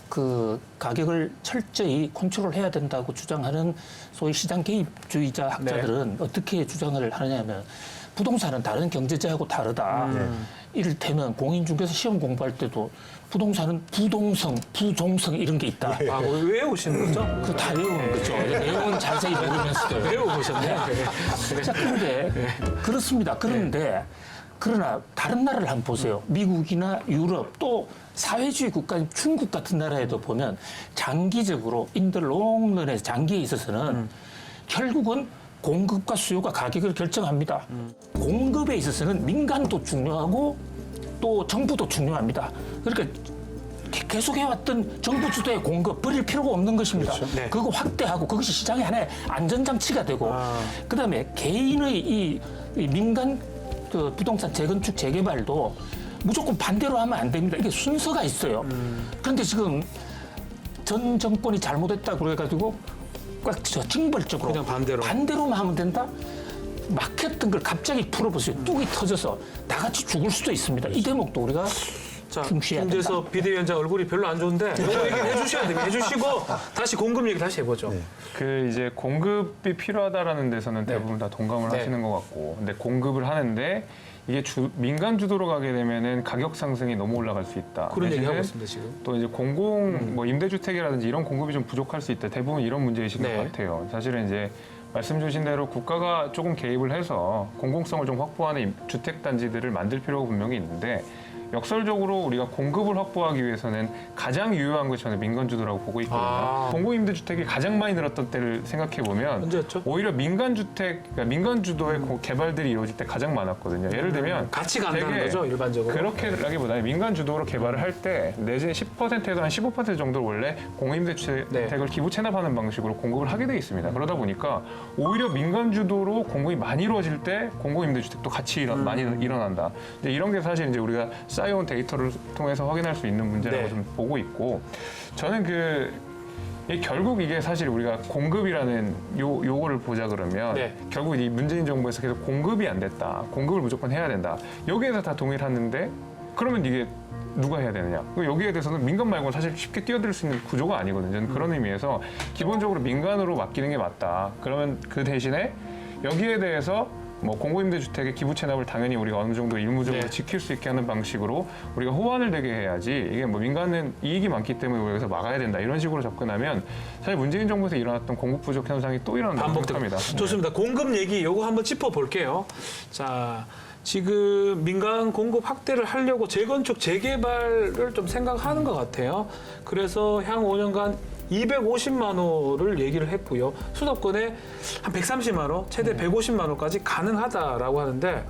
그 가격을 철저히 컨트롤해야 된다고 주장하는 소위 시장 개입주의자 학자들은 어떻게 주장을 하느냐면 부동산은 다른 경제제하고 다르다. 이를테면 공인중개사 시험 공부할 때도 부동산은 부동성, 부종성 이런 게 있다. 아, 왜 오시는 거죠? 그거 다 외우는 거죠. 내용은 자세히 모르면서도. 외워보셨네요. 자, 그런데 그렇습니다. 그런데 그러나 다른 나라를 한번 보세요. 미국이나 유럽 또 사회주의 국가인 중국 같은 나라에도 보면 장기적으로 인더롱런에서 장기에 있어서는 결국은 공급과 수요가 가격을 결정합니다. 공급에 있어서는 민간도 중요하고 또 정부도 중요합니다. 그러니까 계속 해왔던 정부 주도의 공급 버릴 필요가 없는 것입니다. 그렇죠. 네. 그거 확대하고 그것이 시장의 하나의 안전장치가 되고 그다음에 개인의 이 민간 그 부동산 재건축 재개발도 무조건 반대로 하면 안 됩니다. 이게 순서가 있어요. 그런데 지금 전 정권이 잘못했다 그래가지고 꽉 징벌적으로 그냥 반대로. 반대로만 하면 된다? 막혔던 걸 갑자기 풀어보세요. 뚝이 터져서 다 같이 죽을 수도 있습니다. 이 대목도 우리가 자, 중시해야 된다. 김재섭 비대위원장 얼굴이 별로 안 좋은데 이거 얘기를 해주셔야 됩니다. 해주시고 다시 공급 얘기 다시 해보죠. 그 이제 공급이 필요하다라는 데서는 대부분 다 동감을 네. 하시는 것 같고, 근데 공급을 하는데 이게 민간 주도로 가게 되면은 가격 상승이 너무 올라갈 수 있다. 그런 얘기 하고 대신에 있습니다 지금. 또 이제 공공 뭐 임대주택이라든지 이런 공급이 좀 부족할 수 있다. 대부분 이런 문제이신 네. 것 같아요. 사실은 이제 말씀 주신 대로 국가가 조금 개입을 해서 공공성을 좀 확보하는 주택 단지들을 만들 필요가 분명히 있는데. 역설적으로 우리가 공급을 확보하기 위해서는 가장 유효한 것이 저는 민간 주도라고 보고 있거든요. 공공임대주택이 가장 많이 늘었던 때를 생각해 보면 언제였죠? 오히려 민간 주택, 그러니까 민간 주도의 개발들이 이루어질 때 가장 많았거든요. 예를 들면 같이 간다는 되게 거죠 일반적으로. 그렇게라기보다는 민간 주도로 개발을 할 때 내지는 10%에서 한 15% 정도를 원래 공공임대주택을 기부 체납하는 방식으로 공급을 하게 돼 있습니다. 그러다 보니까 오히려 민간 주도로 공급이 많이 이루어질 때 공공임대주택도 같이 많이 일어난다. 이제 이런 게 사실 이제 우리가 쌓여온 데이터를 통해서 확인할 수 있는 문제라고 좀 보고 있고, 저는 결국 이게 사실 우리가 공급이라는 요거를 보자 그러면 결국 이 문재인 정부에서 계속 공급이 안 됐다. 공급을 무조건 해야 된다. 여기에서 다 동일하는데 그러면 이게 누가 해야 되느냐. 여기에 대해서는 민간 말고는 사실 쉽게 뛰어들 수 있는 구조가 아니거든요. 저는 그런 의미에서 기본적으로 민간으로 맡기는 게 맞다. 그러면 그 대신에 여기에 대해서 뭐 공공임대주택의 기부 체납을 당연히 우리가 어느 정도 일무적으로 지킬 수 있게 하는 방식으로 우리가 호환을 되게 해야지, 이게 뭐 민간은 이익이 많기 때문에 우리가 여기서 막아야 된다 이런 식으로 접근하면 사실 문재인 정부에서 일어났던 공급 부족 현상이 또 일어난다고 생각합니다. 좋습니다. 공급 얘기 요거 한번 짚어볼게요. 자, 지금 민간 공급 확대를 하려고 재건축 재개발을 좀 생각하는 것 같아요. 그래서 향후 5년간 250만 호를 얘기를 했고요. 수도권에 한 130만 호, 최대 150만 호까지 가능하다라고 하는데